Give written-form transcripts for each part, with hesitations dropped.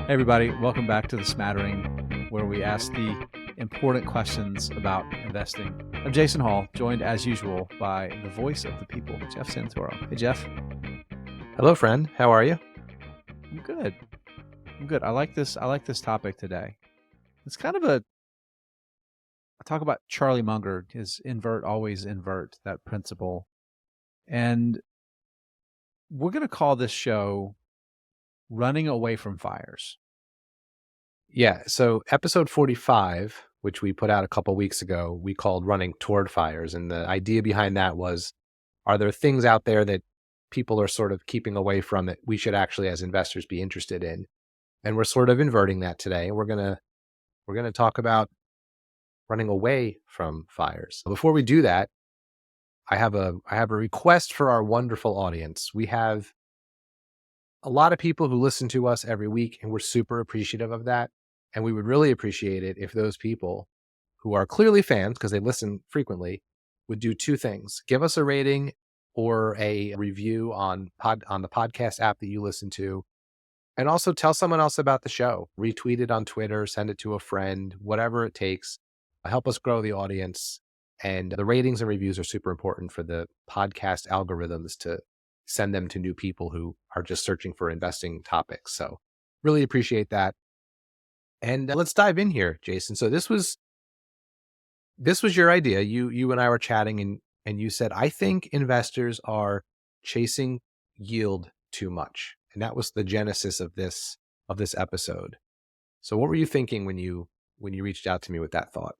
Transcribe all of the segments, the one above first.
Hey everybody, welcome back to the Smattering, where we ask the important questions about investing. I'm Jason Hall, joined as usual by the voice of the people, Jeff Santoro. Hey Jeff. Hello, friend. How are you? I'm good. I like this topic today. It's kind of I talk about Charlie Munger, his invert always invert, that principle. And we're going to call this show Running Away from Fires. Yeah. So episode 45, which we put out a couple weeks ago, we called Running Toward Fires. And the idea behind that was, are there things out there that people are sort of keeping away from that we should actually, as investors, be interested in? And we're sort of inverting that today. We're gonna talk about running away from fires. Before we do that, I have a request for our wonderful audience. We have a lot of people who listen to us every week, and we're super appreciative of that. And we would really appreciate it if those people who are clearly fans, because they listen frequently, would do two things: give us a rating or a review on the podcast app that you listen to, and also tell someone else about the show. Retweet it on Twitter, send it to a friend, whatever it takes. Help us grow the audience. And the ratings and reviews are super important for the podcast algorithms to send them to new people who are just searching for investing topics. So really appreciate that. And let's dive in here, Jason. So this was your idea. You and I were chatting, and you said, I think investors are chasing yield too much. And that was the genesis of this episode. So what were you thinking when you reached out to me with that thought?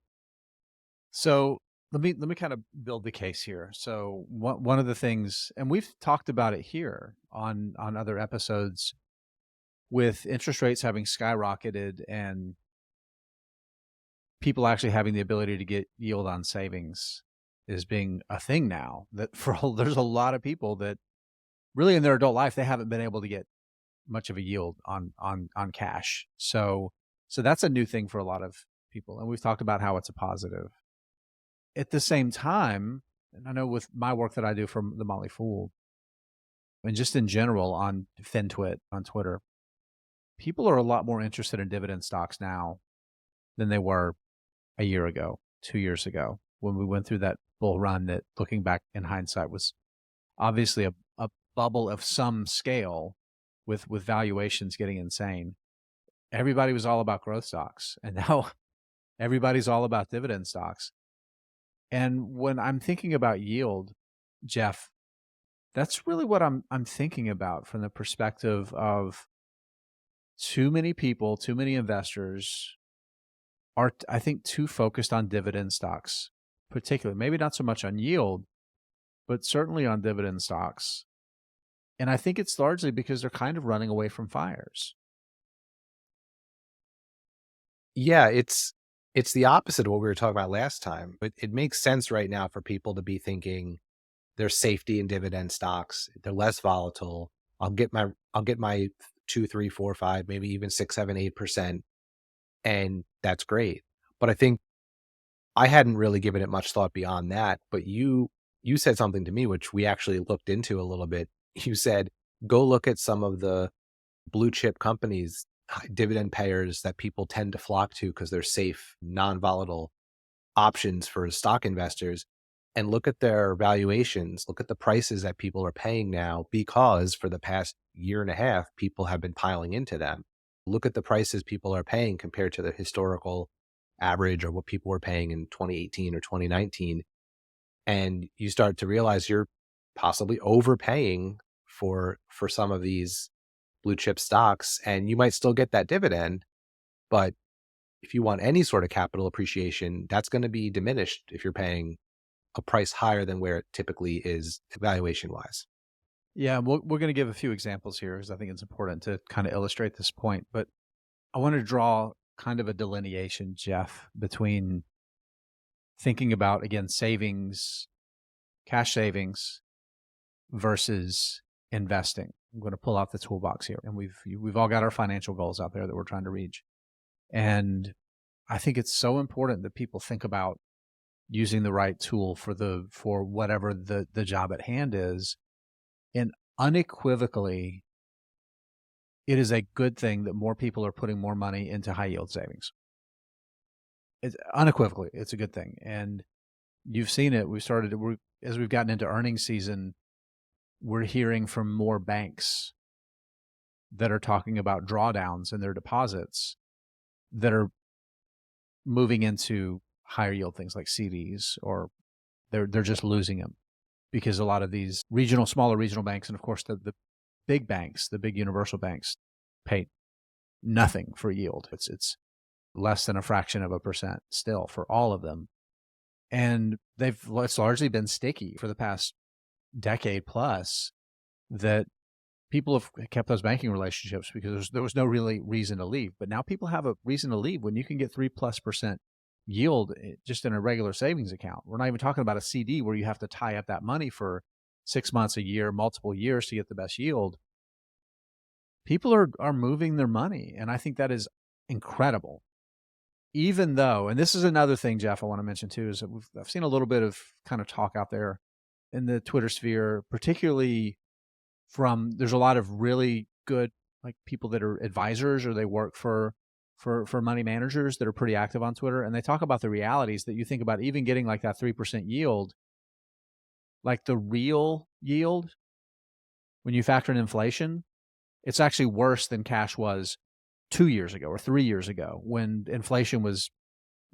So let me kind of build the case here. So one of the things, and we've talked about it here on other episodes, with interest rates having skyrocketed and people actually having the ability to get yield on savings is being a thing now. That there's a lot of people that really in their adult life they haven't been able to get much of a yield on cash. So that's a new thing for a lot of people, and we've talked about how it's a positive. At the same time, and I know with my work that I do for the Motley Fool, and just in general on FinTwit on Twitter, people are a lot more interested in dividend stocks now than they were a year ago, 2 years ago, when we went through that bull run that, looking back in hindsight, was obviously a bubble of some scale with valuations getting insane. Everybody was all about growth stocks, and now everybody's all about dividend stocks. And when I'm thinking about yield, Jeff, that's really what I'm thinking about from the perspective of too many people, too many investors are, I think, too focused on dividend stocks, particularly, maybe not so much on yield, but certainly on dividend stocks. And I think it's largely because they're kind of running away from fires. Yeah, it's the opposite of what we were talking about last time. But it makes sense right now for people to be thinking there's safety in dividend stocks. They're less volatile. I'll get my 2, 3, 4, 5, maybe even 6, 7, 8%. And that's great. But I think I hadn't really given it much thought beyond that. But you said something to me, which we actually looked into a little bit. You said, go look at some of the blue chip companies, dividend payers that people tend to flock to because they're safe, non-volatile options for stock investors, and look at their valuations, look at the prices that people are paying now, because for the past year and a half, people have been piling into them. Look at the prices people are paying compared to the historical average or what people were paying in 2018 or 2019. And you start to realize you're possibly overpaying for some of these blue chip stocks, and you might still get that dividend. But if you want any sort of capital appreciation, that's going to be diminished if you're paying a price higher than where it typically is valuation wise. Yeah, we're going to give a few examples here because I think it's important to kind of illustrate this point. But I want to draw kind of a delineation, Jeff, between thinking about, again, savings, cash savings versus investing. I'm going to pull out the toolbox here, and we've all got our financial goals out there that we're trying to reach. And I think it's so important that people think about using the right tool for whatever the job at hand is. And unequivocally, it is a good thing that more people are putting more money into high yield savings. It's unequivocally, it's a good thing. And you've seen it. As we've gotten into earnings season, we're hearing from more banks that are talking about drawdowns in their deposits that are moving into higher yield things like CDs, or they're just losing them because a lot of these smaller regional banks, and of course the big banks, the big universal banks, pay nothing for yield. It's less than a fraction of a percent still for all of them. And it's largely been sticky for the past decade plus, that people have kept those banking relationships because there was no really reason to leave. But now people have a reason to leave when you can get 3+% yield just in a regular savings account. We're not even talking about a CD where you have to tie up that money for 6 months, a year, multiple years to get the best yield. People are moving their money, and I think that is incredible. Even though, and this is another thing, Jeff, I want to mention too, is that I've seen a little bit of kind of talk out there in the Twitter sphere, particularly there's a lot of really good, like, people that are advisors or they work for money managers that are pretty active on Twitter, and they talk about the realities that you think about even getting like that 3% yield, like the real yield when you factor in inflation, it's actually worse than cash was 2 years ago or 3 years ago when inflation was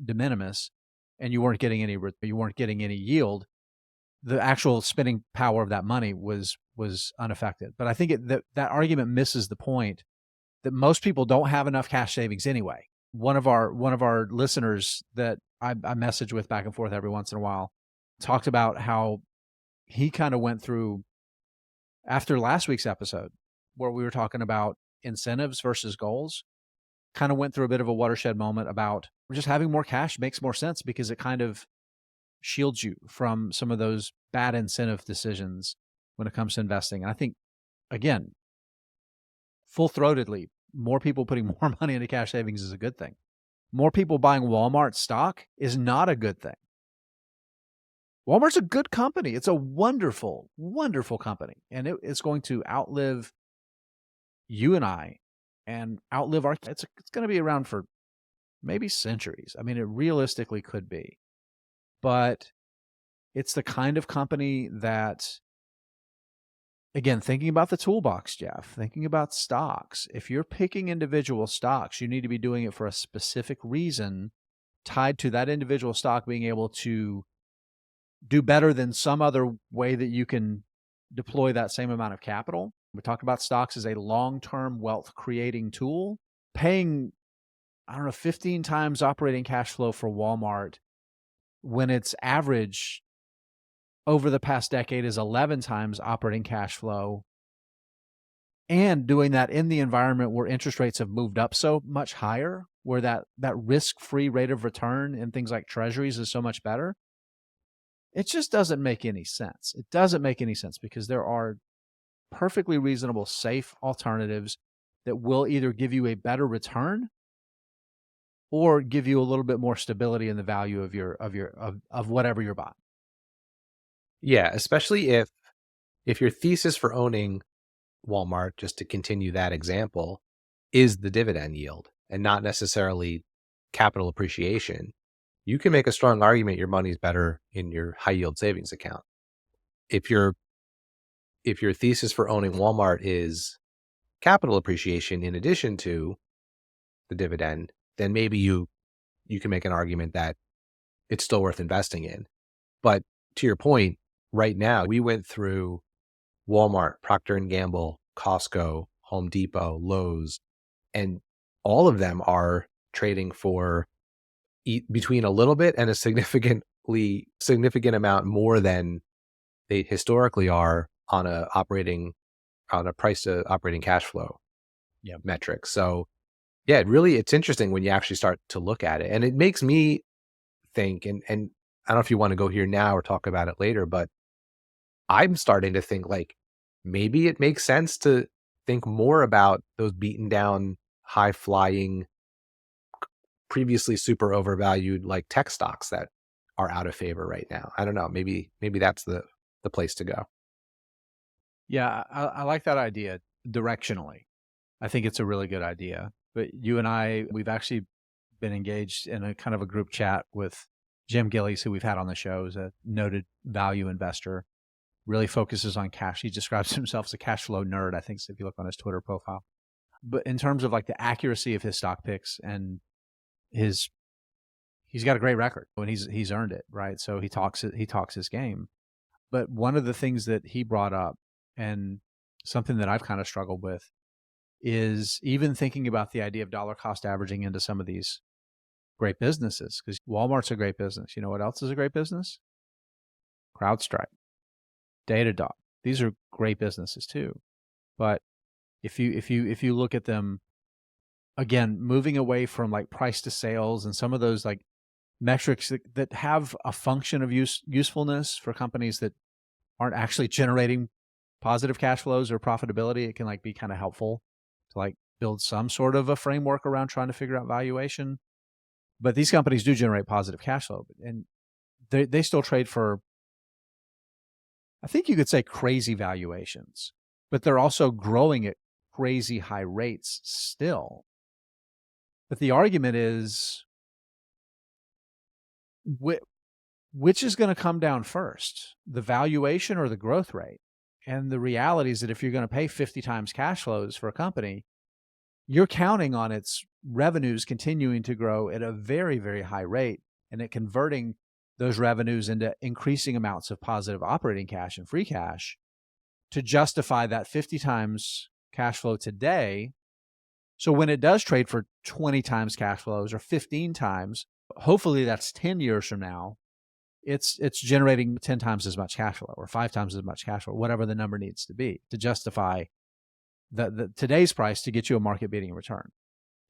de minimis and you weren't getting any yield. The actual spending power of that money was unaffected. But I think that argument misses the point that most people don't have enough cash savings anyway. One of our listeners that I message with back and forth every once in a while talked about how he kind of went through, after last week's episode where we were talking about incentives versus goals, kind of went through a bit of a watershed moment about just having more cash makes more sense because it kind of shields you from some of those bad incentive decisions when it comes to investing. And I think, again, full-throatedly, more people putting more money into cash savings is a good thing. More people buying Walmart stock is not a good thing. Walmart's a good company. It's a wonderful, wonderful company. And it's going to outlive you and I and outlive it's going to be around for maybe centuries. I mean, it realistically could be. But it's the kind of company that, again, thinking about the toolbox, Jeff, thinking about stocks, if you're picking individual stocks, you need to be doing it for a specific reason tied to that individual stock being able to do better than some other way that you can deploy that same amount of capital. We talk about stocks as a long-term wealth creating tool. Paying, 15 times operating cash flow for Walmart when its average over the past decade is 11 times operating cash flow, and doing that in the environment where interest rates have moved up so much higher, where that risk-free rate of return in things like treasuries is so much better, it just doesn't make any sense. It doesn't make any sense because there are perfectly reasonable, safe alternatives that will either give you a better return or give you a little bit more stability in the value of whatever you're buying. Yeah, especially if your thesis for owning Walmart, just to continue that example, is the dividend yield and not necessarily capital appreciation, you can make a strong argument your money's better in your high yield savings account. If your thesis for owning Walmart is capital appreciation in addition to the dividend, then maybe you can make an argument that it's still worth investing in. But to your point, right now, we went through Walmart, Procter and Gamble, Costco, Home Depot, Lowe's, and all of them are trading for between a little bit and a significant amount more than they historically are on a price to operating cash flow metric. So yeah, it's interesting when you actually start to look at it. And it makes me think, and I don't know if you want to go here now or talk about it later, but I'm starting to think like maybe it makes sense to think more about those beaten down, high flying, previously super overvalued like tech stocks that are out of favor right now. I don't know. Maybe that's the place to go. Yeah, I like that idea directionally. I think it's a really good idea. But you and I, we've actually been engaged in a kind of a group chat with Jim Gillies, who we've had on the show, is a noted value investor, really focuses on cash. He describes himself as a cash flow nerd, I think, so if you look on his Twitter profile. But in terms of like the accuracy of his stock picks and his, he's got a great record and he's earned it, right? So he talks his game. But one of the things that he brought up, and something that I've kind of struggled with, is even thinking about the idea of dollar cost averaging into some of these great businesses, because Walmart's a great business. You know what else is a great business? CrowdStrike, Datadog. These are great businesses too. But if you look at them again, moving away from like price to sales and some of those like metrics that have a function of usefulness for companies that aren't actually generating positive cash flows or profitability, it can like be kind of helpful to like build some sort of a framework around trying to figure out valuation. But these companies do generate positive cash flow, and they still trade for, I think you could say, crazy valuations, but they're also growing at crazy high rates still. But the argument is, which is going to come down first, the valuation or the growth rate? And the reality is that if you're going to pay 50 times cash flows for a company, you're counting on its revenues continuing to grow at a very, very high rate, and it converting those revenues into increasing amounts of positive operating cash and free cash to justify that 50 times cash flow today. So when it does trade for 20 times cash flows or 15 times, hopefully that's 10 years from now, it's generating 10 times as much cash flow or 5 times as much cash flow, whatever the number needs to be to justify the today's price to get you a market beating return.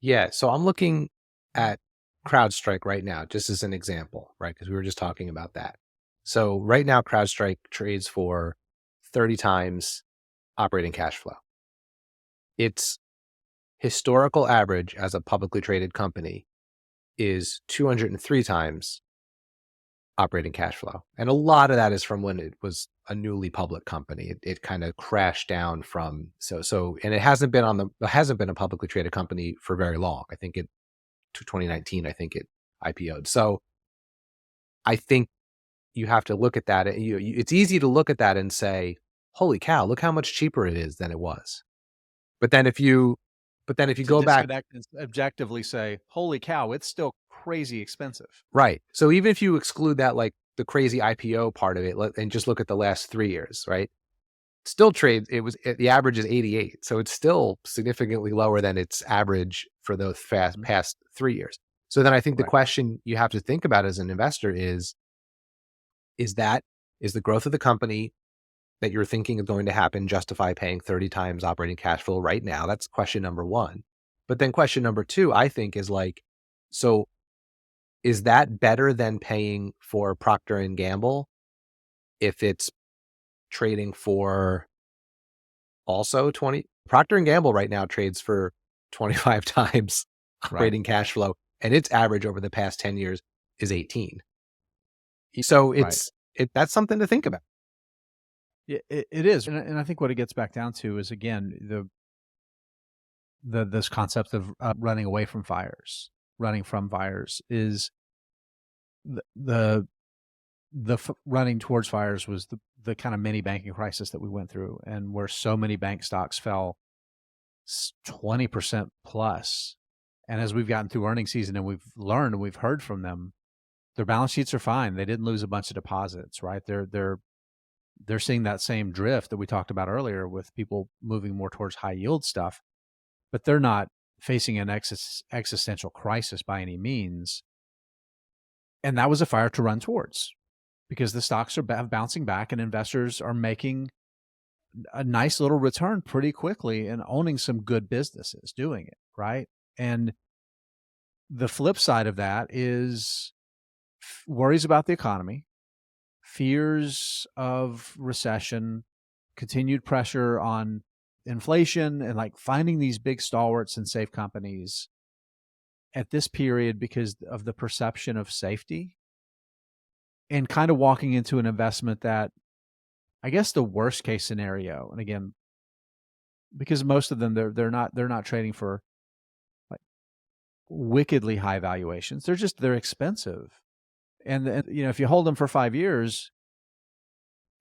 Yeah. So I'm looking at CrowdStrike right now, just as an example, right? Because we were just talking about that. So right now, CrowdStrike trades for 30 times operating cash flow. Its historical average as a publicly traded company is 203 times operating cash flow. And a lot of that is from when it was a newly public company. It kind of crashed down from and it hasn't been a publicly traded company for very long. I think to 2019, I think it IPO'd. So I think you have to look at that. It's easy to look at that and say, holy cow, look how much cheaper it is than it was. But then if you go back, disconnect and objectively say, holy cow, it's still crazy expensive. right? So even if you exclude that, like the crazy IPO part of it, and just look at the last 3 years, right? Still trades. The average is 88, so it's still significantly lower than its average for the past 3 years. So then I think the question you have to think about as an investor is the growth of the company that you're thinking is going to happen justify paying 30 times operating cash flow right now? That's question number one. But then question number two, I think, is like, so is that better than paying for Procter and Gamble if it's trading for also 20? Procter and Gamble right now trades for 25 times operating cash flow, and its average over the past 10 years is 18. So that's something to think about. It is. And I think what it gets back down to is, again, this concept of running away from fires, running from fires is the running towards fires was the kind of mini banking crisis that we went through, and where so many bank stocks fell 20% plus. And as we've gotten through earnings season and we've learned and we've heard from them, their balance sheets are fine. They didn't lose a bunch of deposits, right? They're seeing that same drift that we talked about earlier with people moving more towards high yield stuff, but they're not facing an existential crisis by any means. And that was a fire to run towards, because the stocks are bouncing back and investors are making a nice little return pretty quickly and owning some good businesses doing it, right? And the flip side of that is worries about the economy, fears of recession, continued pressure on inflation, and like finding these big stalwarts and safe companies at this period because of the perception of safety, and kind of walking into an investment that, I guess, the worst case scenario, and again, because most of them they're not trading for like wickedly high valuations. They're expensive. And if you hold them for 5 years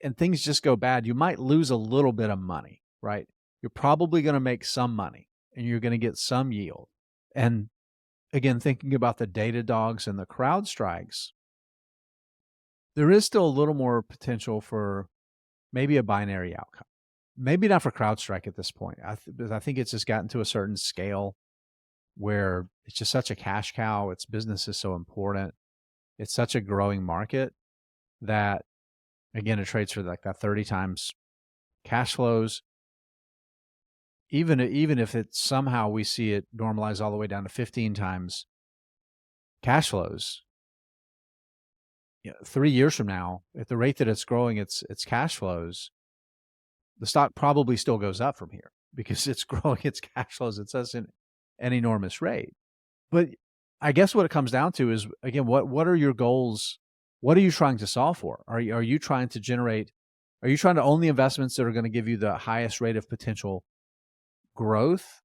and things just go bad, you might lose a little bit of money, right? You're probably going to make some money and you're going to get some yield. And again, thinking about the data dogs and the crowd strikes, there is still a little more potential for maybe a binary outcome. Maybe not for CrowdStrike at this point. Because I think it's just gotten to a certain scale where it's just such a cash cow. Its business is so important. It's such a growing market that, again, it trades for like that 30 times cash flows. Even if it somehow we see it normalize all the way down to 15 times cash flows, 3 years from now, at the rate that it's growing its cash flows, the stock probably still goes up from here because it's growing its cash flows at such an enormous rate. But I guess what it comes down to is, again, what are your goals? What are you trying to solve for? Are you trying to own the investments that are going to give you the highest rate of potential growth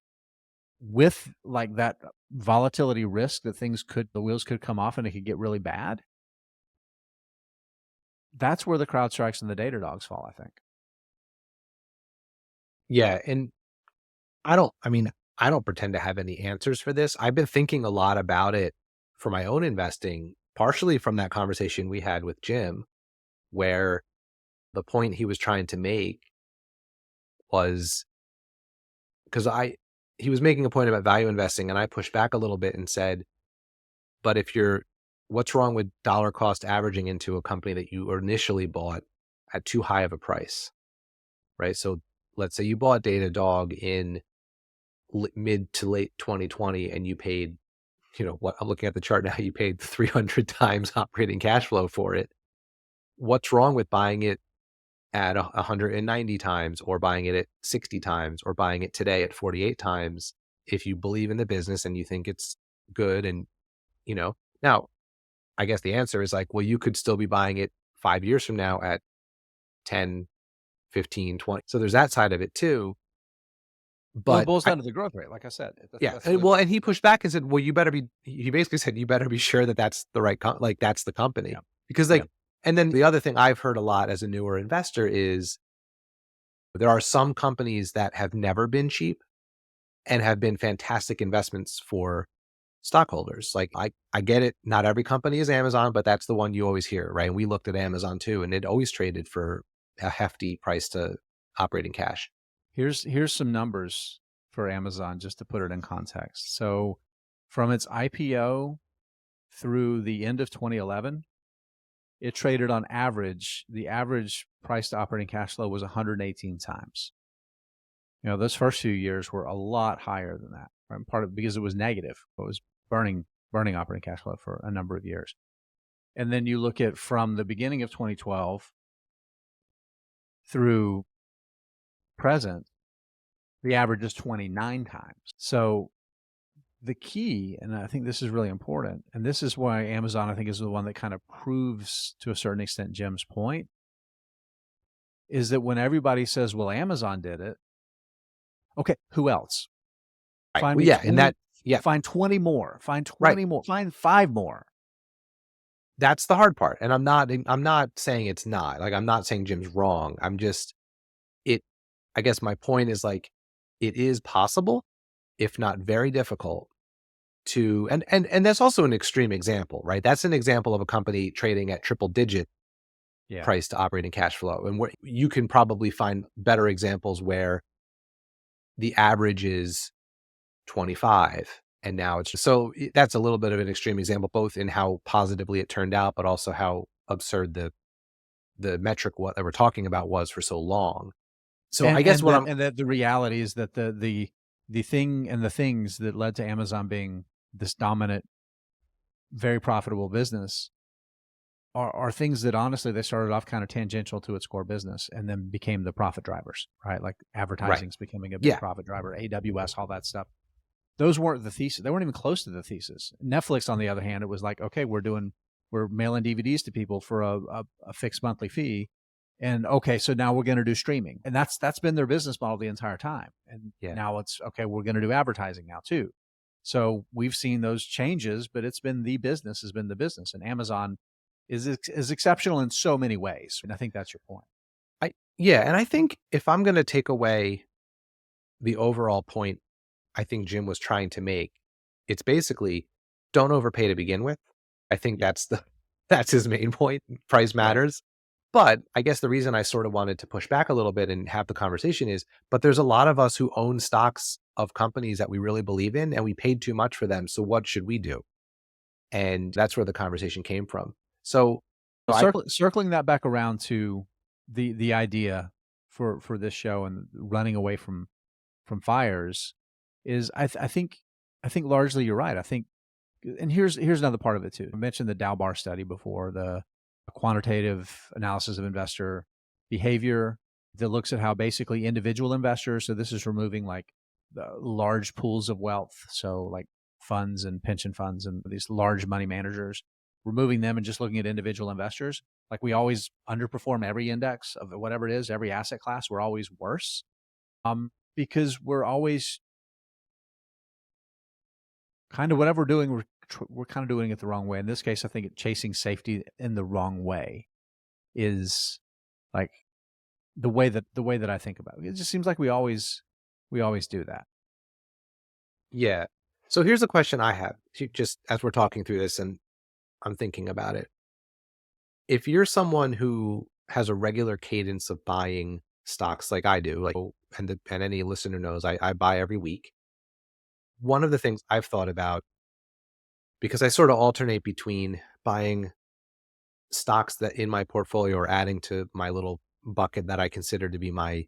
with like that volatility risk that the wheels could come off and it could get really bad? That's where the CrowdStrikes and the data dogs fall, I think. Yeah. And I don't pretend to have any answers for this. I've been thinking a lot about it for my own investing, partially from that conversation we had with Jim, where the point he was trying to make was because he was making a point about value investing, and I pushed back a little bit and said, but what's wrong with dollar cost averaging into a company that you initially bought at too high of a price, right? So let's say you bought Datadog in mid to late 2020 and you paid, what I'm looking at the chart now, you paid 300 times operating cash flow for it. What's wrong with buying it at 190 times or buying it at 60 times or buying it today at 48 times if you believe in the business and you think it's good? And, now I guess the answer is like, well, you could still be buying it 5 years from now at 10, 15, 20. So there's that side of it too. But it boils down to the growth rate, like I said. And he pushed back and said, well, he basically said, you better be sure that that's the right, that's the company. Yeah. Because and then the other thing I've heard a lot as a newer investor is there are some companies that have never been cheap and have been fantastic investments for stockholders. Like I get it. Not every company is Amazon, but that's the one you always hear, right? And we looked at Amazon too, and it always traded for a hefty price to operating cash. Here's some numbers for Amazon just to put it in context. So from its IPO through the end of 2011, it traded on average, the average price to operating cash flow was 118 times. Those first few years were a lot higher than that, right? Part of because it was negative. It was burning operating cash flow for a number of years. And then you look at from the beginning of 2012 through present, the average is 29 times. So the key, and I think this is really important, and this is why Amazon, I think, is the one that kind of proves to a certain extent Jim's point, is that when everybody says, well, Amazon did it, okay, who else? Right. Find 20 more, find 20 more, find 5 more. That's the hard part. And I'm not saying it's not. Like, I'm not saying Jim's wrong. I guess my point is like, it is possible, if not very difficult, to and that's also an extreme example, right? That's an example of a company trading at triple digit price to operating cash flow. And where you can probably find better examples where the average is 25 and now it's just, so that's a little bit of an extreme example, both in how positively it turned out, but also how absurd the metric what that we're talking about was for so long. So I guess the reality is that the thing and the things that led to Amazon being this dominant, very profitable business are things that honestly they started off kind of tangential to its core business and then became the profit drivers, right? Like advertising's becoming a big profit driver, AWS, all that stuff. Those weren't the thesis. They weren't even close to the thesis. Netflix, on the other hand, it was like, okay, we're mailing DVDs to people for a fixed monthly fee, And okay, so now we're going to do streaming. And that's been their business model the entire time. And Yeah. now it's okay, we're going to do advertising now too. So we've seen those changes, but it's been the business has been the business. And Amazon is exceptional in so many ways. And I think that's your point. Yeah, and I think if I'm going to take away the overall point I think Jim was trying to make, it's basically don't overpay to begin with. I think Yeah. that's his main point. Price Right. matters. But I guess the reason I sort of wanted to push back a little bit and have the conversation is, but there's a lot of us who own stocks of companies that we really believe in and we paid too much for them. So what should we do? And that's where the conversation came from. So, Well, so I, circling that back around to the idea for this show and running away from fires is I think largely you're right. I think, and here's another part of it too. I mentioned the Dow bar study before, the quantitative analysis of investor behavior that looks at how basically individual investors, so this is removing like the large pools of wealth, so like funds and pension funds and these large money managers, removing them and just looking at individual investors. Like we always underperform every index of whatever it is, every asset class, we're always worse. Because we're always kind of whatever we're doing, we're kind of doing it the wrong way. In this case, I think chasing safety in the wrong way is like the way that I think about it. It just seems like we always do that. yeah. So here's a question I have just as we're talking through this and I'm thinking about it. If you're someone who has a regular cadence of buying stocks like I do, like, and any listener knows I buy every week. One of the things I've thought about, because I sort of alternate between buying stocks that in my portfolio are adding to my little bucket that I consider to be my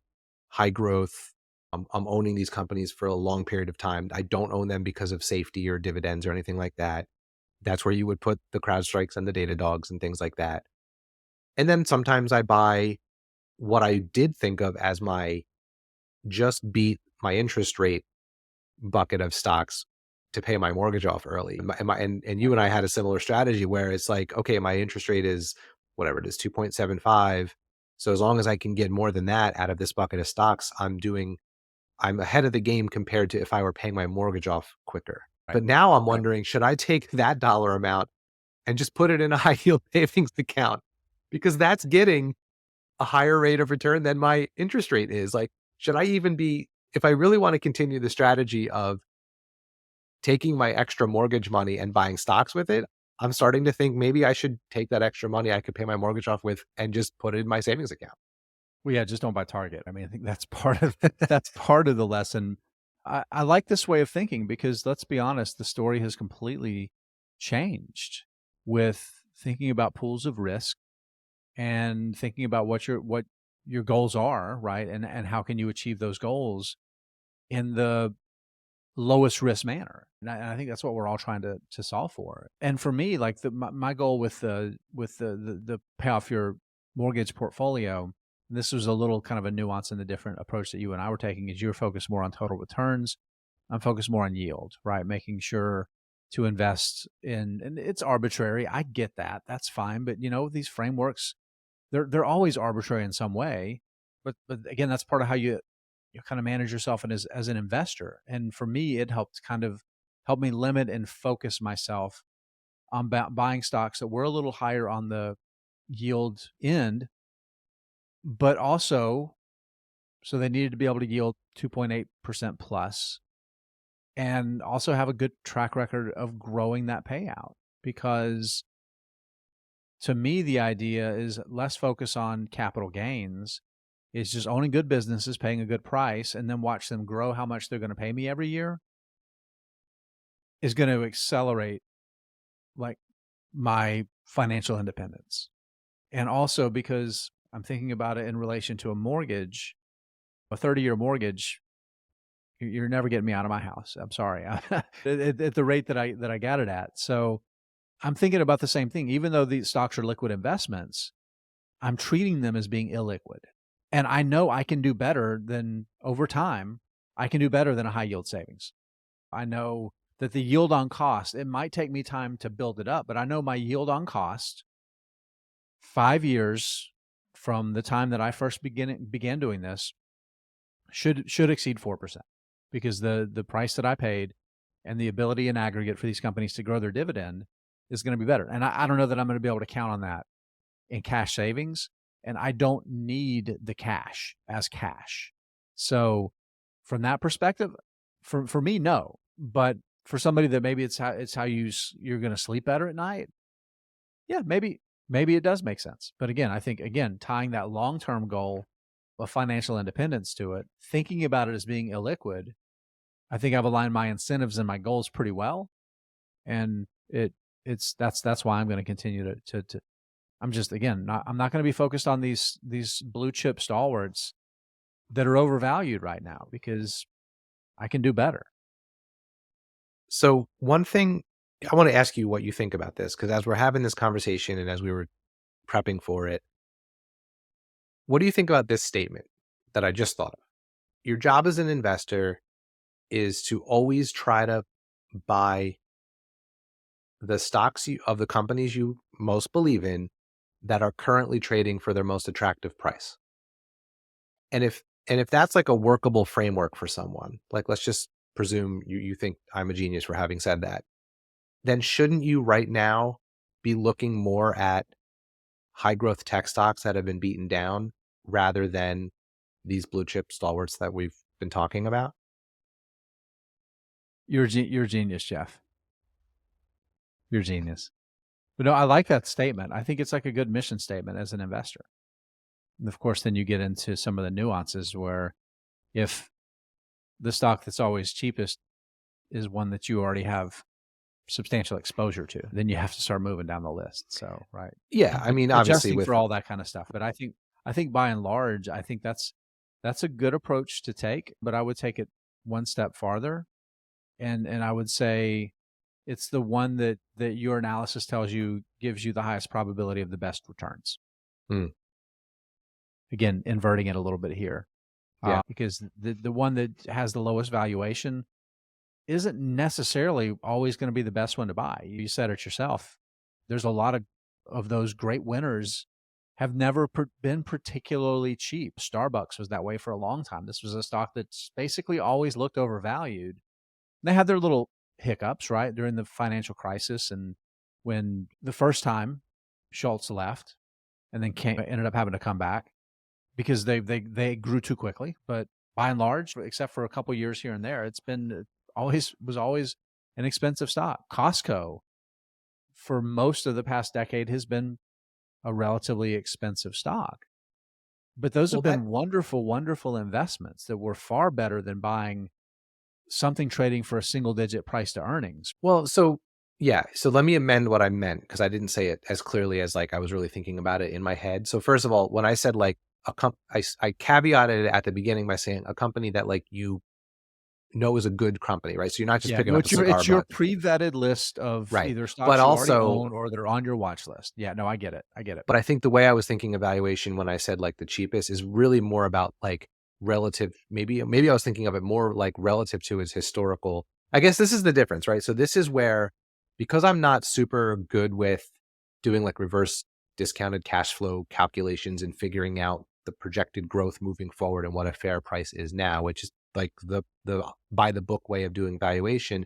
high growth. I'm owning these companies for a long period of time. I don't own them because of safety or dividends or anything like that. That's where you would put the CrowdStrikes and the Datadogs and things like that. And then sometimes I buy what I did think of as my just beat my interest rate bucket of stocks to pay my mortgage off early. And you and I had a similar strategy where it's like, okay, my interest rate is whatever it is, 2.75. So as long as I can get more than that out of this bucket of stocks, I'm ahead of the game compared to if I were paying my mortgage off quicker. Right. But now I'm Right. wondering, should I take that dollar amount and just put it in a high yield savings account? Because that's getting a higher rate of return than my interest rate is. Like, should I even be, if I really want to continue the strategy of taking my extra mortgage money and buying stocks with it, I'm starting to think maybe I should take that extra money I could pay my mortgage off with and just put it in my savings account. Well, yeah, just don't buy Target. I mean, I think that's part of that's part of the lesson. I like this way of thinking because let's be honest, the story has completely changed with thinking about pools of risk and thinking about what your goals are, right? And how can you achieve those goals in the lowest risk manner. And I think that's what we're all trying to solve for. And for me, like my goal with the pay off your mortgage portfolio, this was a little kind of a nuance in the different approach that you and I were taking. Is you're focused more on total returns. I'm focused more on yield, right? Making sure to invest in, and it's arbitrary. I get that. That's fine. But these frameworks, they're always arbitrary in some way. But again, that's part of how you kind of manage yourself and as an investor. And for me, it helped kind of help me limit and focus myself on buying stocks that were a little higher on the yield end, but also so they needed to be able to yield 2.8% plus and also have a good track record of growing that payout. Because to me, the idea is less focus on capital gains, is just owning good businesses, paying a good price, and then watch them grow how much they're going to pay me every year is going to accelerate like my financial independence. And also because I'm thinking about it in relation to a mortgage, a 30-year mortgage, you're never getting me out of my house. I'm sorry. At the rate that I got it at. So I'm thinking about the same thing. Even though these stocks are liquid investments, I'm treating them as being illiquid. And I know I can do better than over time. I can do better than a high yield savings. I know that the yield on cost, it might take me time to build it up, but I know my yield on cost, 5 years, from the time that I first began doing this should exceed 4%, because the price that I paid and the ability in aggregate for these companies to grow their dividend is going to be better. And I don't know that I'm going to be able to count on that in cash savings, and I don't need the cash as cash. So from that perspective, for me, no. But for somebody that maybe it's how you're going to sleep better at night, yeah, maybe it does make sense. But again, I think tying that long-term goal of financial independence to it, thinking about it as being illiquid, I think I've aligned my incentives and my goals pretty well, and that's why I'm going to continue to. I'm just I'm not going to be focused on these blue chip stalwarts that are overvalued right now, because I can do better. So one thing I want to ask you what you think about this, because as we're having this conversation and as we were prepping for it, what do you think about this statement that I just thought of? Your job as an investor is to always try to buy the stocks of the companies you most believe in that are currently trading for their most attractive price. And if that's like a workable framework for someone, like let's just presume you think I'm a genius for having said that, then shouldn't you right now be looking more at high growth tech stocks that have been beaten down rather than these blue chip stalwarts that we've been talking about? You're a genius, Jeff. You're a genius. But no, I like that statement. I think it's like a good mission statement as an investor. And of course, then you get into some of the nuances where if the stock that's always cheapest is one that you already have substantial exposure to, then you have to start moving down the list. So, right. Yeah. I mean, obviously Adjusting with for all that kind of stuff. But I think by and large, I think that's a good approach to take, but I would take it one step farther. And I would say it's the one that your analysis tells you gives you the highest probability of the best returns. Again, inverting it a little bit here. Yeah. Because the one that has the lowest valuation isn't necessarily always going to be the best one to buy. You said it yourself. There's a lot of those great winners have never been particularly cheap. Starbucks was that way for a long time. This was a stock that's basically always looked overvalued. They had their little hiccups, right, during the financial crisis, and when the first time Schultz left and then ended up having to come back because they grew too quickly. But by and large, except for a couple years here and there, it's been always an expensive stock. Costco, for most of the past decade, has been a relatively expensive stock. But those have been wonderful, wonderful investments that were far better than buying something trading for a single digit price to earnings. Well, so yeah. So let me amend what I meant, because I didn't say it as clearly as like I was really thinking about it in my head. So first of all, when I said like I caveated it at the beginning by saying a company that like you know is a good company, right? So you're not just picking up a cigar it's your butt. pre-vetted list of Right. either stocks But you already also, own or they're on your watch list. Yeah, no, I get it. but I think the way I was thinking evaluation when I said like the cheapest is really more about like relative. Maybe I was thinking of it more like relative to its historical. I guess this is the difference, right? So this is where, because I'm not super good with doing like reverse discounted cash flow calculations and figuring out the projected growth moving forward and what a fair price is now, which is like the by the book way of doing valuation.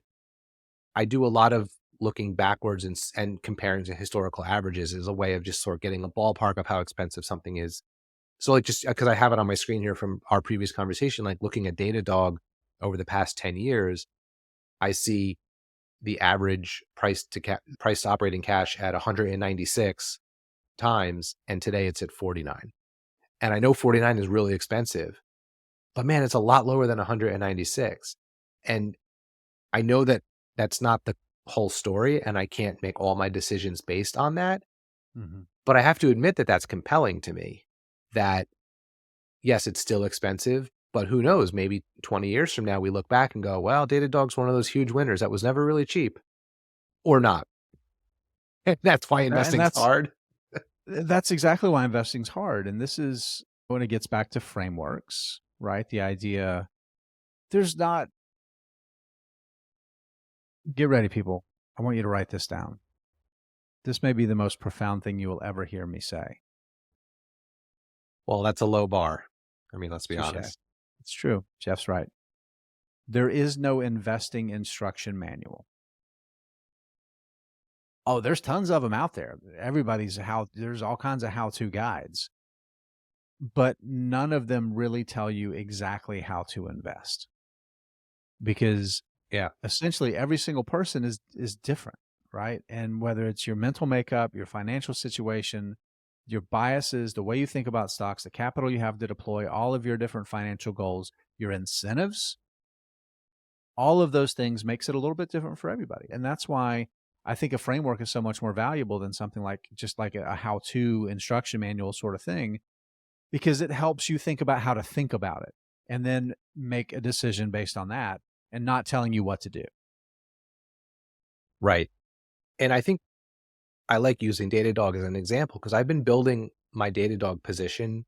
I do a lot of looking backwards and comparing to historical averages as a way of just sort of getting a ballpark of how expensive something is. So like, just because I have it on my screen here from our previous conversation, like looking at Datadog over the past 10 years, I see the average price to operating cash at 196 times, and today it's at 49. And I know 49 is really expensive, but man, it's a lot lower than 196. And I know that that's not the whole story, and I can't make all my decisions based on that. Mm-hmm. But I have to admit that that's compelling to me, that yes, it's still expensive, but who knows, maybe 20 years from now, we look back and go, well, Datadog's one of those huge winners that was never really cheap, or not. That's why investing's hard. That's exactly why investing's hard. And this is when it gets back to frameworks, right? The idea, there's not, get ready, people. I want you to write this down. This may be the most profound thing you will ever hear me say. Well, that's a low bar. I mean, let's be Touche. honest. It's true. Jeff's right. There is no investing instruction manual. Oh, there's tons of them out there. There's all kinds of how-to guides, but none of them really tell you exactly how to invest, because Yeah. essentially every single person is different, right? And whether it's your mental makeup, your financial situation, your biases, the way you think about stocks, the capital you have to deploy, all of your different financial goals, your incentives, all of those things makes it a little bit different for everybody. And that's why I think a framework is so much more valuable than something like just like a how-to instruction manual sort of thing, because it helps you think about how to think about it and then make a decision based on that and not telling you what to do. Right. And I think I like using Datadog as an example because I've been building my Datadog position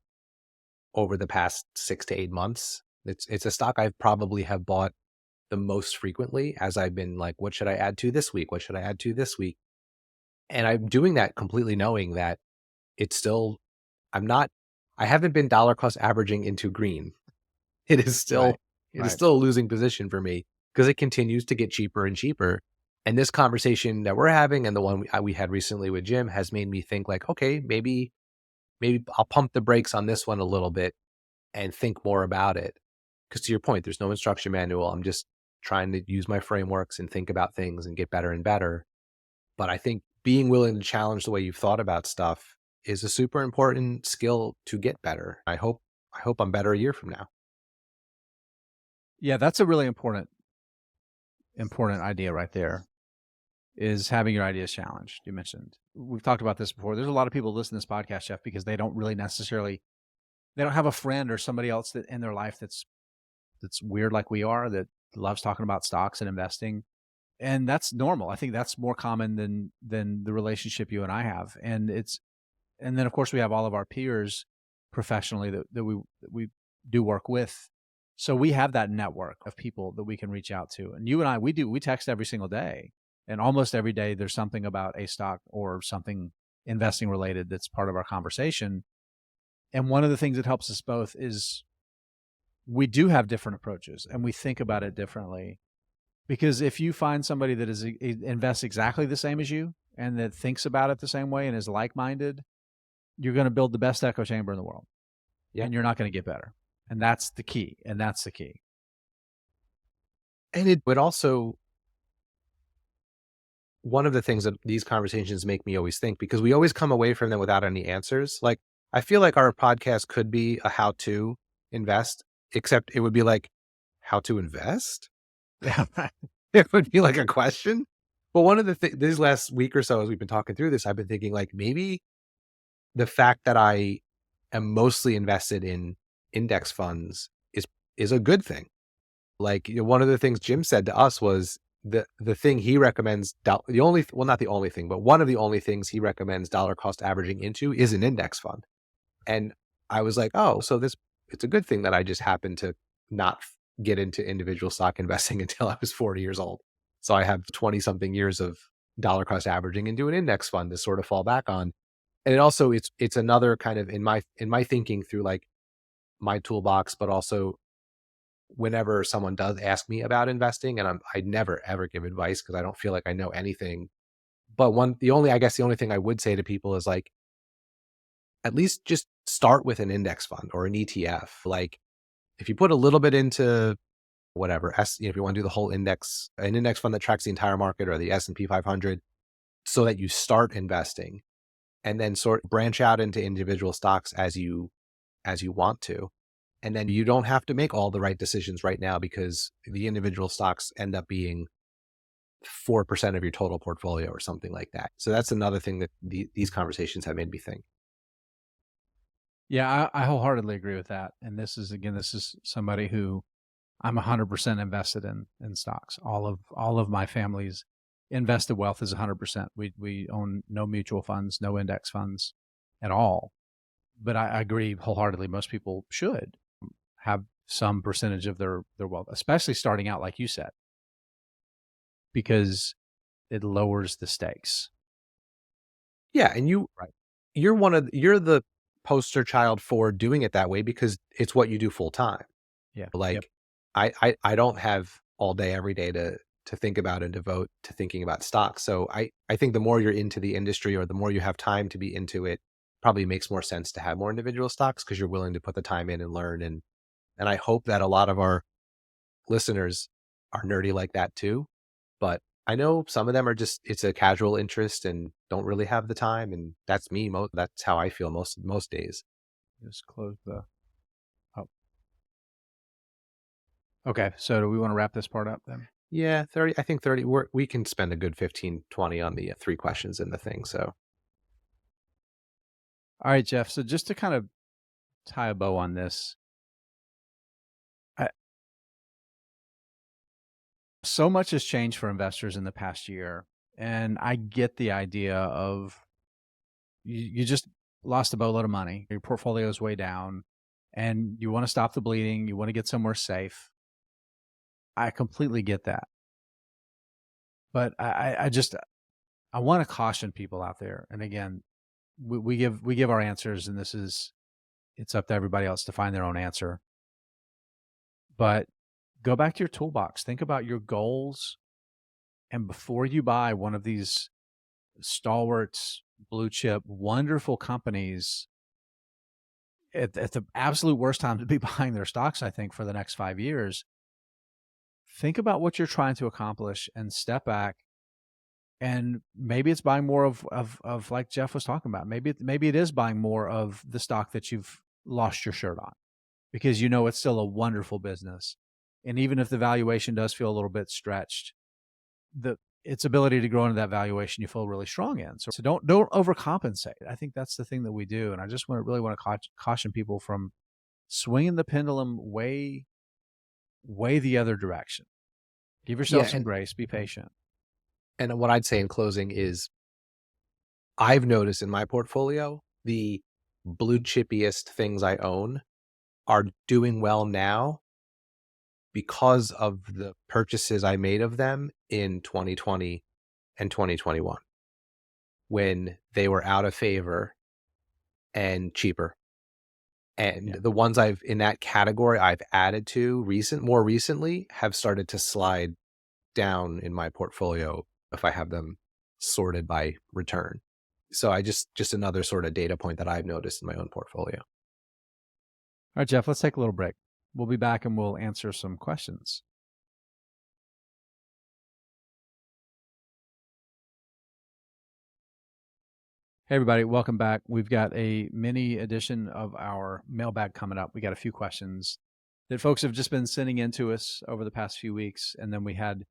over the past 6 to 8 months. It's a stock I've probably have bought the most frequently as I've been like, what should I add to this week? What should I add to this week? And I'm doing that completely knowing that it's still, I'm not, I haven't been dollar cost averaging into green. It is Right. still, it is Right. still a losing position for me because it continues to get cheaper and cheaper. And this conversation that we're having and the one we had recently with Jim has made me think like, okay, maybe I'll pump the brakes on this one a little bit and think more about it. Because to your point, there's no instruction manual. I'm just trying to use my frameworks and think about things and get better and better. But I think being willing to challenge the way you've thought about stuff is a super important skill to get better. I hope I'm better a year from now. Yeah, that's a really important idea right there, is having your ideas challenged. You mentioned, we've talked about this before. There's a lot of people listening to this podcast, Jeff, because they don't really necessarily, they don't have a friend or somebody else that in their life that's weird like we are, that loves talking about stocks and investing. And that's normal. I think that's more common than the relationship you and I have. And then of course we have all of our peers professionally that we do work with. So we have that network of people that we can reach out to. And you and I, we text every single day. And almost every day there's something about a stock or something investing related that's part of our conversation. And one of the things that helps us both is we do have different approaches and we think about it differently. Because if you find somebody that invests exactly the same as you and that thinks about it the same way and is like-minded, you're going to build the best echo chamber in the world, Yeah. and you're not going to get better. And that's the key. And that's the key. And it would also, one of the things that these conversations make me always think, because we always come away from them without any answers. Like, I feel like our podcast could be a how to invest, except it would be like, how to invest? Yeah. It would be like a question. But one of the things, this last week or so, as we've been talking through this, I've been thinking like maybe the fact that I am mostly invested in index funds is a good thing. Like, one of the things Jim said to us was the thing he recommends, the only, well, not the only thing, but one of the only things he recommends dollar cost averaging into is an index fund. And I was like, oh, so it's a good thing that I just happened to not get into individual stock investing until I was 40 years old. So I have 20 something years of dollar cost averaging into an index fund to sort of fall back on. And it also, it's another kind of in my thinking through like my toolbox, but also whenever someone does ask me about investing, and I never ever give advice because I don't feel like I know anything. But I guess the only thing I would say to people is like, at least just start with an index fund or an ETF. Like, if you put a little bit into whatever, if you want to do the whole index, an index fund that tracks the entire market or the S&P 500, so that you start investing and then sort of branch out into individual stocks as you want to. And then you don't have to make all the right decisions right now because the individual stocks end up being 4% of your total portfolio or something like that. So that's another thing that these conversations have made me think. Yeah, I wholeheartedly agree with that. And this is somebody who I'm 100% invested in stocks. All of my family's invested wealth is 100%. We own no mutual funds, no index funds at all. But I agree wholeheartedly. Most people should have some percentage of their wealth, especially starting out, like you said, because it lowers the stakes. Yeah, and Right. you're poster child for doing it that way because it's what you do full time. Yeah. Yep. Like I don't have all day every day to think about and devote to thinking about stocks. So I think the more you're into the industry or the more you have time to be into it, probably makes more sense to have more individual stocks because you're willing to put the time in and learn. And I hope that a lot of our listeners are nerdy like that too. But I know some of them are just, it's a casual interest and don't really have the time. And that's me. That's how I feel most days. Just close the. Oh. Okay. So do we want to wrap this part up then? Yeah, 30. I think 30. We can spend a good 15, 20 on the 3 questions in the thing. So, All right, Jeff. So just to kind of tie a bow on this, so much has changed for investors in the past year. And I get the idea of you just lost a boatload of money. Your portfolio is way down and you want to stop the bleeding. You want to get somewhere safe. I completely get that. But I want to caution people out there. And again, we give our answers, and it's up to everybody else to find their own answer. But go back to your toolbox. Think about your goals. And before you buy one of these stalwarts, blue chip, wonderful companies, at the absolute worst time to be buying their stocks, I think, for the next 5 years, think about what you're trying to accomplish and step back. And maybe it's buying more of like Jeff was talking about. Maybe it is buying more of the stock that you've lost your shirt on, because it's still a wonderful business. And even if the valuation does feel a little bit stretched, its ability to grow into that valuation you feel really strong in. So don't overcompensate. I think that's the thing that we do. And I just really want to caution people from swinging the pendulum way the other direction. Give yourself some grace. Be patient. And what I'd say in closing is I've noticed in my portfolio, the blue chippiest things I own are doing well now because of the purchases I made of them in 2020 and 2021 when they were out of favor and cheaper. And the ones in that category I've added to more recently have started to slide down in my portfolio if I have them sorted by return. So I just another sort of data point that I've noticed in my own portfolio. All right, Jeff, let's take a little break. We'll be back and we'll answer some questions. Hey, everybody, welcome back. We've got a mini edition of our mailbag coming up. We got a few questions that folks have just been sending in to us over the past few weeks. And then we had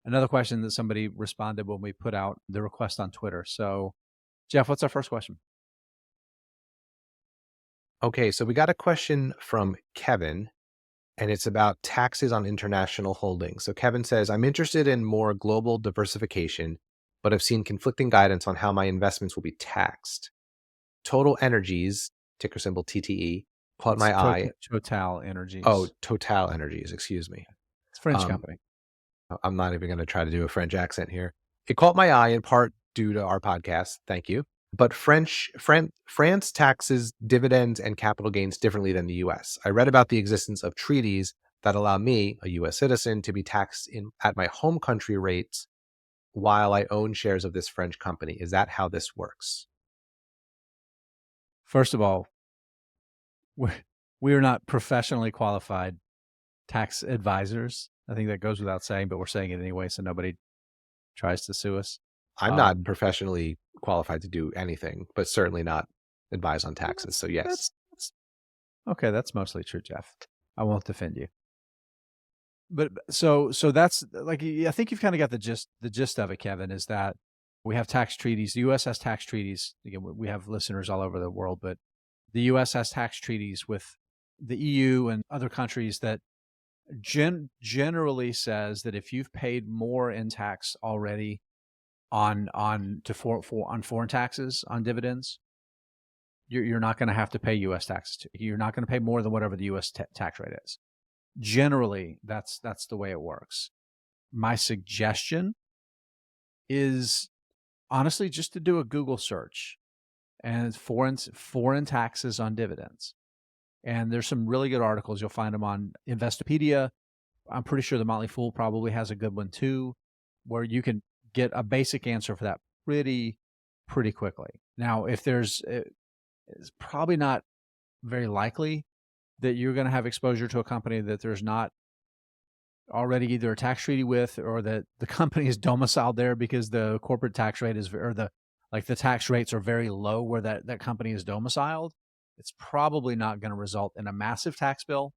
another question that somebody responded when we put out the request on Twitter. So, Jeff, what's our first question? Okay, so we got a question from Kevin, and it's about taxes on international holdings. So Kevin says, I'm interested in more global diversification, but I've seen conflicting guidance on how my investments will be taxed. Total Energies, ticker symbol TTE, caught my eye. Total Energies. Oh, Total Energies, excuse me. It's a French company. I'm not even going to try to do a French accent here. It caught my eye in part due to our podcast. Thank you. But France taxes dividends and capital gains differently than the US. I read about the existence of treaties that allow me, a US citizen, to be taxed at my home country rates while I own shares of this French company. Is that how this works? First of all, we are not professionally qualified tax advisors. I think that goes without saying, but we're saying it anyway, so nobody tries to sue us. I'm not professionally qualified to do anything, but certainly not advise on taxes. So yes. Okay, that's mostly true, Jeff. I won't defend you. But so that's like, I think you've kind of got the gist of it, Kevin, is that we have tax treaties. The U.S. has tax treaties. Again, we have listeners all over the world, but the U.S. has tax treaties with the EU and other countries that generally says that if you've paid more in tax already on foreign taxes on dividends, you're not going to have to pay U.S. taxes. You're not going to pay more than whatever the U.S. tax rate is. Generally, that's the way it works. My suggestion is honestly just to do a Google search and it's foreign taxes on dividends. And there's some really good articles. You'll find them on Investopedia. I'm pretty sure the Motley Fool probably has a good one too, where you can get a basic answer for that pretty quickly. Now, if it's probably not very likely that you're going to have exposure to a company that there's not already either a tax treaty with, or that the company is domiciled there because the corporate tax rate is, or the tax rates are very low where that company is domiciled. It's probably not going to result in a massive tax bill,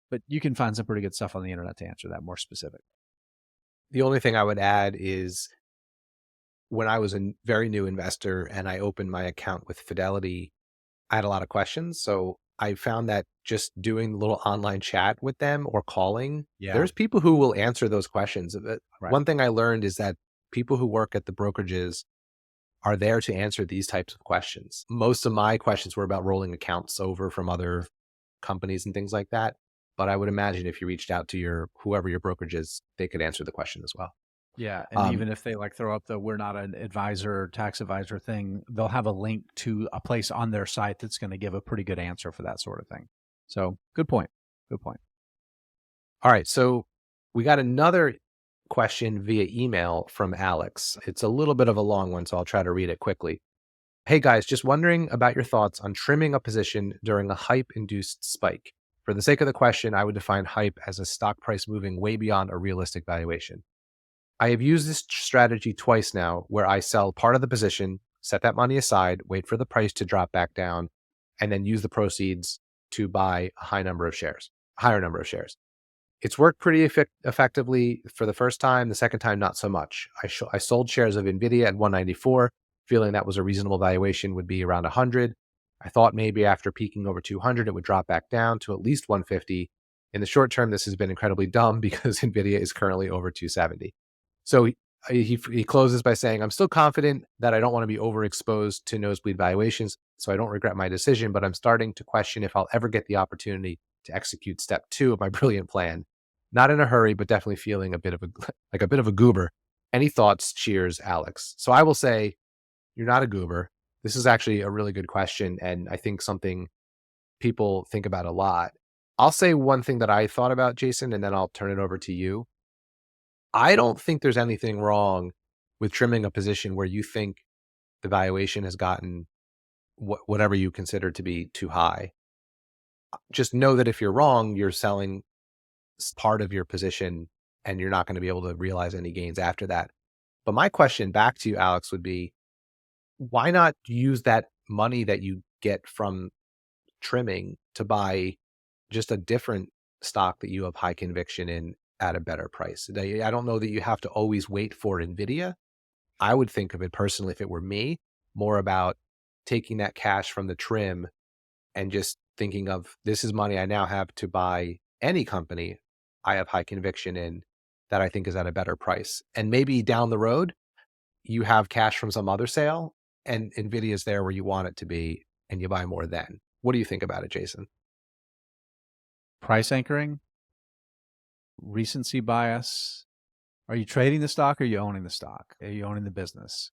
but you can find some pretty good stuff on the internet to answer that more specific. The only thing I would add is when I was a very new investor and I opened my account with Fidelity, I had a lot of questions. So I found that just doing a little online chat with them or calling, Yeah. there's people who will answer those questions. Right. One thing I learned is that people who work at the brokerages are there to answer these types of questions. Most of my questions were about rolling accounts over from other companies and things like that. But I would imagine if you reached out to whoever your brokerage is, they could answer the question as well. Yeah. And even if they throw up the "we're not an advisor" or tax advisor thing, they'll have a link to a place on their site that's going to give a pretty good answer for that sort of thing. So good point. Good point. All right. So we got another question via email from Alex. It's a little bit of a long one, so I'll try to read it quickly. Hey guys, just wondering about your thoughts on trimming a position during a hype-induced spike. For the sake of the question, I would define hype as a stock price moving way beyond a realistic valuation. I have used this strategy twice now where I sell part of the position, set that money aside, wait for the price to drop back down, and then use the proceeds to buy a higher number of shares. It's worked pretty effectively for the first time. The second time, not so much. I sold shares of NVIDIA at 194, feeling that was a reasonable valuation, would be around 100. I thought maybe after peaking over 200, it would drop back down to at least 150. In the short term, this has been incredibly dumb because NVIDIA is currently over 270. So he closes by saying, I'm still confident that I don't want to be overexposed to nosebleed valuations, so I don't regret my decision, but I'm starting to question if I'll ever get the opportunity to execute step 2 of my brilliant plan. Not in a hurry, but definitely feeling a bit of a goober. Any thoughts? Cheers, Alex. So I will say, you're not a goober. This is actually a really good question, and I think something people think about a lot. I'll say one thing that I thought about, Jason, and then I'll turn it over to you. I don't think there's anything wrong with trimming a position where you think the valuation has gotten whatever you consider to be too high. Just know that if you're wrong, you're selling part of your position and you're not going to be able to realize any gains after that. But my question back to you, Alex, would be, why not use that money that you get from trimming to buy just a different stock that you have high conviction in at a better price? I don't know that you have to always wait for NVIDIA. I would think of it personally, if it were me, more about taking that cash from the trim and just thinking of, this is money I now have to buy any company I have high conviction in that I think is at a better price. And maybe down the road, you have cash from some other sale and NVIDIA is there where you want it to be and you buy more then. What do you think about it, Jason? Price anchoring, recency bias. Are you trading the stock or are you owning the stock? Are you owning the business?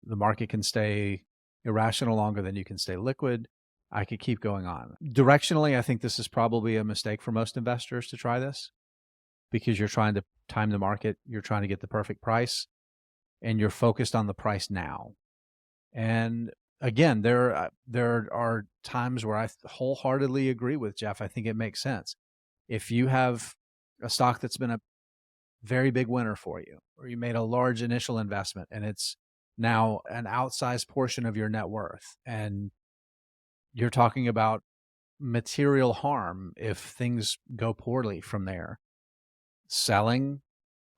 The market can stay irrational longer than you can stay liquid. I could keep going on. Directionally, I think this is probably a mistake for most investors to try this because you're trying to time the market. You're trying to get the perfect price and you're focused on the price now. And again, there are times where I wholeheartedly agree with Jeff. I think it makes sense. If you have a stock that's been a very big winner for you, or you made a large initial investment and it's now an outsized portion of your net worth, and you're talking about material harm if things go poorly from there, selling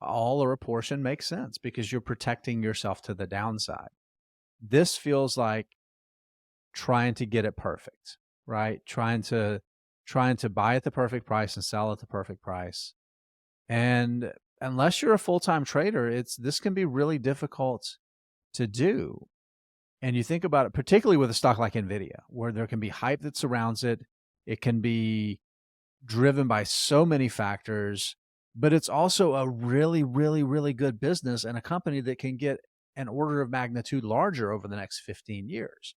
all or a portion makes sense because you're protecting yourself to the downside. This feels like trying to get it perfect, right? Trying to buy at the perfect price and sell at the perfect price. And unless you're a full-time trader, this can be really difficult to do. And you think about it, particularly with a stock like NVIDIA, where there can be hype that surrounds it. It can be driven by so many factors, but it's also a really, really, really good business and a company that can get an order of magnitude larger over the next 15 years.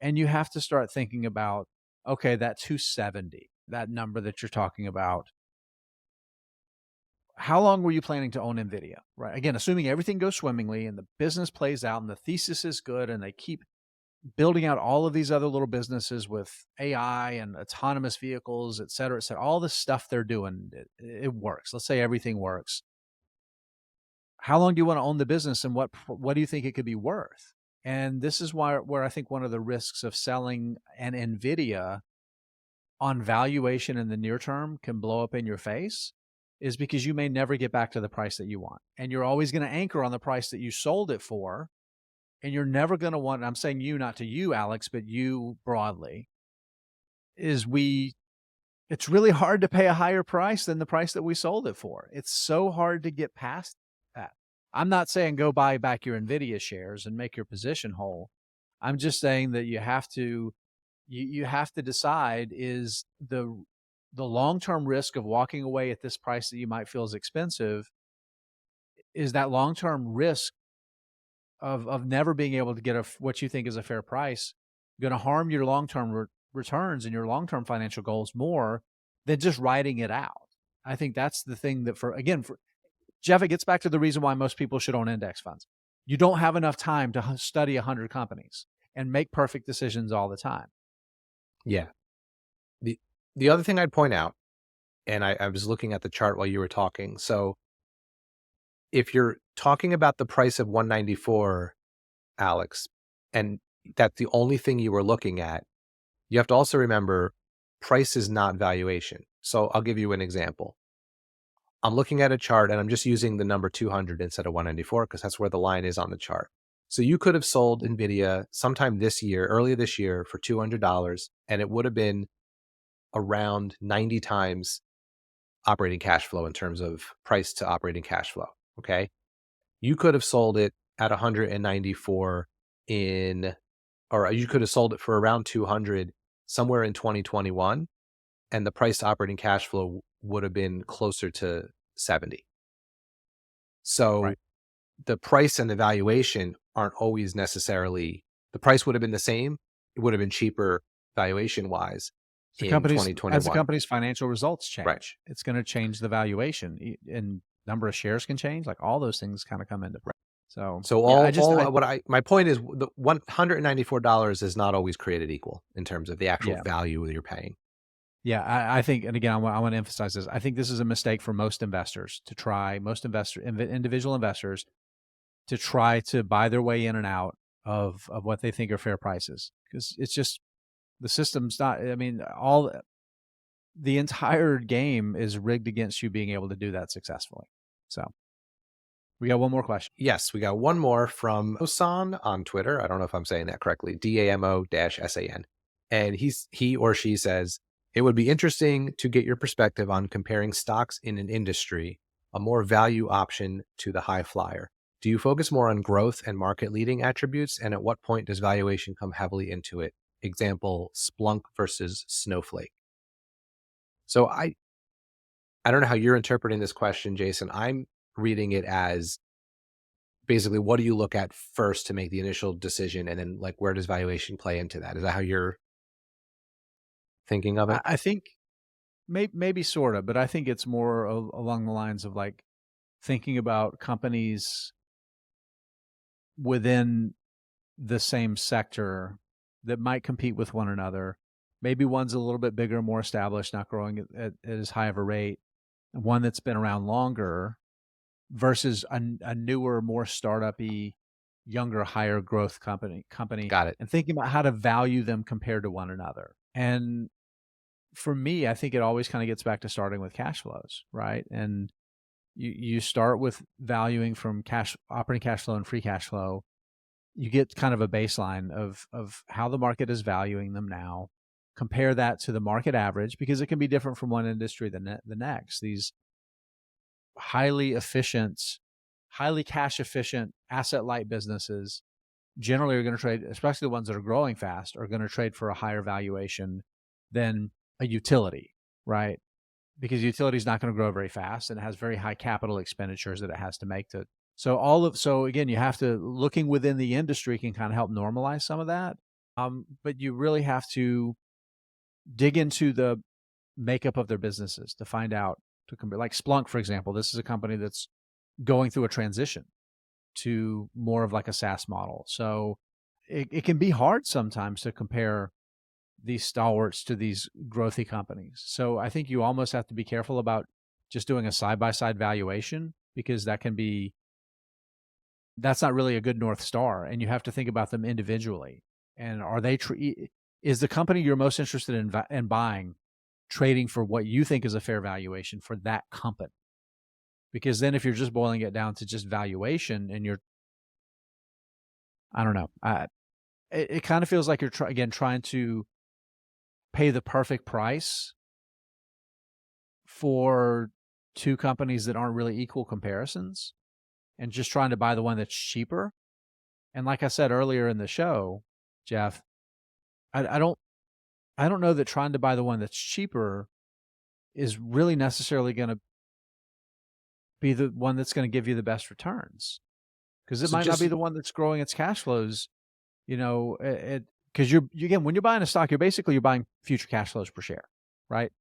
And you have to start thinking about, okay, that 270, that number that you're talking about, how long were you planning to own NVIDIA, right? Again, assuming everything goes swimmingly and the business plays out and the thesis is good and they keep building out all of these other little businesses with AI and autonomous vehicles, et cetera, et cetera. All the stuff they're doing, it works. Let's say everything works. How long do you want to own the business, and what do you think it could be worth? And this is where I think one of the risks of selling an NVIDIA on valuation in the near term can blow up in your face, is because you may never get back to the price that you want. And you're always going to anchor on the price that you sold it for. And you're never going to want, and I'm saying you, not to you, Alex, but you broadly, it's really hard to pay a higher price than the price that we sold it for. It's so hard to get past that. I'm not saying go buy back your NVIDIA shares and make your position whole. I'm just saying that you have to decide, is the long-term risk of walking away at this price that you might feel is expensive, is that long-term risk of never being able to get what you think is a fair price going to harm your long-term returns and your long-term financial goals more than just riding it out? I think that's the thing that, for Jeff, it gets back to the reason why most people should own index funds. You don't have enough time to study 100 companies and make perfect decisions all the time. Yeah. The other thing I'd point out, and I was looking at the chart while you were talking. So if you're talking about the price of 194, Alex, and that's the only thing you were looking at, you have to also remember price is not valuation. So I'll give you an example. I'm looking at a chart and I'm just using the number 200 instead of 194 because that's where the line is on the chart. So you could have sold NVIDIA sometime this year, earlier this year, for $200, and it would have been around 90 times operating cash flow in terms of price to operating cash flow. Okay. You could have sold it at 194 or you could have sold it for around 200 somewhere in 2021, and the price to operating cash flow would have been closer to 70. So Right. the price and the valuation aren't always necessarily, the price would have been the same. It would have been cheaper valuation wise in As the 2021. company's financial results change, Right. it's going to change the valuation, and number of shares can change. Like, all those things kind of come into play. So So yeah, my point is the $194 is not always created equal in terms of the actual yeah, value that you're paying. yeah. I think, and again, I want to emphasize this. I think this is a mistake for most investors to try, individual investors, to try to buy their way in and out of what they think are fair prices, because it's just, the system's not. I mean, the entire game is rigged against you being able to do that successfully. So we got one more question. Yes, we got one more from Osan on Twitter. I don't know if I'm saying that correctly. DAMO-SAN. And he or she says, it would be interesting to get your perspective on comparing stocks in an industry, a more value option to the high flyer. Do you focus more on growth and market leading attributes? And at what point does valuation come heavily into it? Example, Splunk versus Snowflake. So I don't know how you're interpreting this question, Jason. I'm reading it as basically, what do you look at first to make the initial decision? And then, like, where does valuation play into that? Is that how you're thinking of it? I think maybe sort of, but I think it's more along the lines of, like, thinking about companies within the same sector that might compete with one another. Maybe one's a little bit bigger, more established, not growing at as high of a rate, and one that's been around longer, versus a newer, more startup-y, younger, higher growth company, Got it. and thinking about how to value them compared to one another. And for me, I think it always kind of gets back to starting with cash flows, right? And you start with valuing from operating cash flow and free cash flow. You get kind of a baseline of how the market is valuing them now. Compare that to the market average, because it can be different from one industry than the next. These highly efficient, highly cash efficient, asset light businesses generally are going to trade, especially the ones that are growing fast, are going to trade for a higher valuation than a utility, right? Because utility is not going to grow very fast and it has very high capital expenditures that it has to make to. So again, you have to, looking within the industry can kind of help normalize some of that. But you really have to dig into the makeup of their businesses to find out, to compare. Like Splunk, for example, this is a company that's going through a transition to more of like a SaaS model. So it can be hard sometimes to compare these stalwarts to these growthy companies. So I think you almost have to be careful about just doing a side-by-side valuation, because that's not really a good North Star. And you have to think about them individually. And are they, is the company you're most interested in buying trading for what you think is a fair valuation for that company? Because then if you're just boiling it down to just valuation and I don't know, it kind of feels like you're trying to pay the perfect price for two companies that aren't really equal comparisons, and just trying to buy the one that's cheaper. And like I said earlier in the show, Jeff, I don't know that trying to buy the one that's cheaper is really necessarily going to be the one that's going to give you the best returns, because it might not be the one that's growing its cash flows. Because again, when you're buying a stock, you're buying future cash flows per share, right?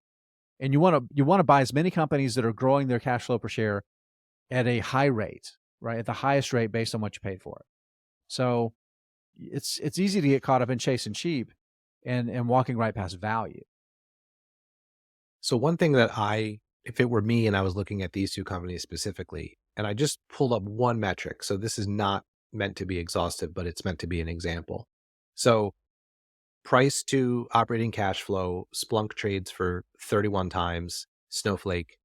And you want to buy as many companies that are growing their cash flow per share at a high rate, right? At the highest rate based on what you paid for it. So it's easy to get caught up in chasing cheap and walking right past value. So one thing that if it were me and I was looking at these two companies specifically, and I just pulled up one metric, so this is not meant to be exhaustive, but it's meant to be an example. So price to operating cash flow, Splunk trades for 31 times, Snowflake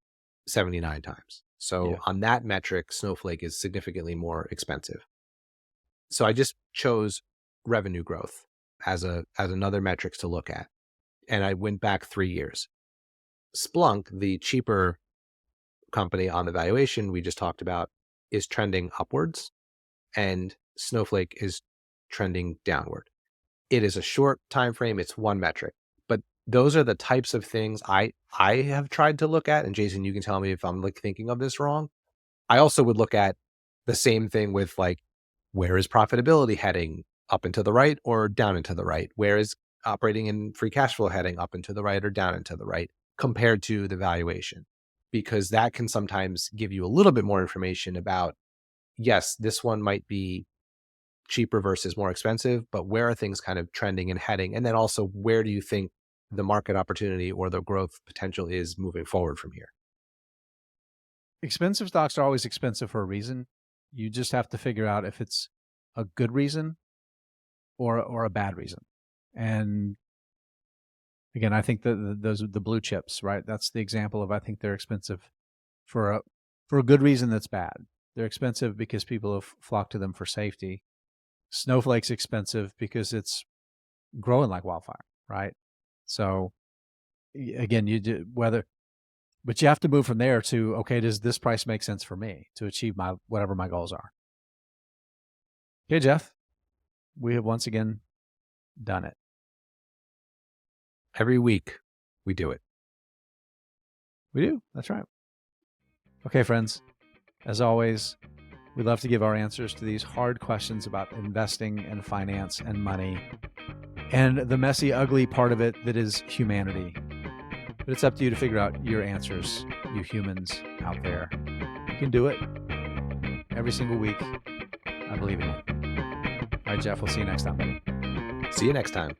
79 times. So on that metric, Snowflake is significantly more expensive. So I just chose revenue growth as another metric to look at. And I went back 3 years. Splunk, the cheaper company on the valuation we just talked about, is trending upwards, and Snowflake is trending downward. It is a short time frame. It's one metric, but those are the types of things I have tried to look at. And Jason, you can tell me if I'm thinking of this wrong. I also would look at the same thing with where is profitability heading, up and to the right or down and to the right? Where is operating and free cash flow heading, up and to the right or down and to the right, compared to the valuation? Because that can sometimes give you a little bit more information about, yes, this one might be cheaper versus more expensive, but where are things kind of trending and heading? And then also, where do you think the market opportunity or the growth potential is moving forward from here? Expensive stocks are always expensive for a reason. You just have to figure out if it's a good reason or a bad reason. And again, I think those are the blue chips, right? That's the example of, I think they're expensive for a good reason that's bad. They're expensive because people have flocked to them for safety. Snowflake's expensive because it's growing like wildfire, right? So again, but you have to move from there to, okay, does this price make sense for me to achieve whatever my goals are? Okay, Jeff, we have once again done it. Every week we do it. We do. That's right. Okay, friends, as always, we love to give our answers to these hard questions about investing and finance and money and the messy, ugly part of it that is humanity. But it's up to you to figure out your answers, you humans out there. You can do it every single week. I believe in you. All right, Jeff, we'll see you next time, buddy. See you next time.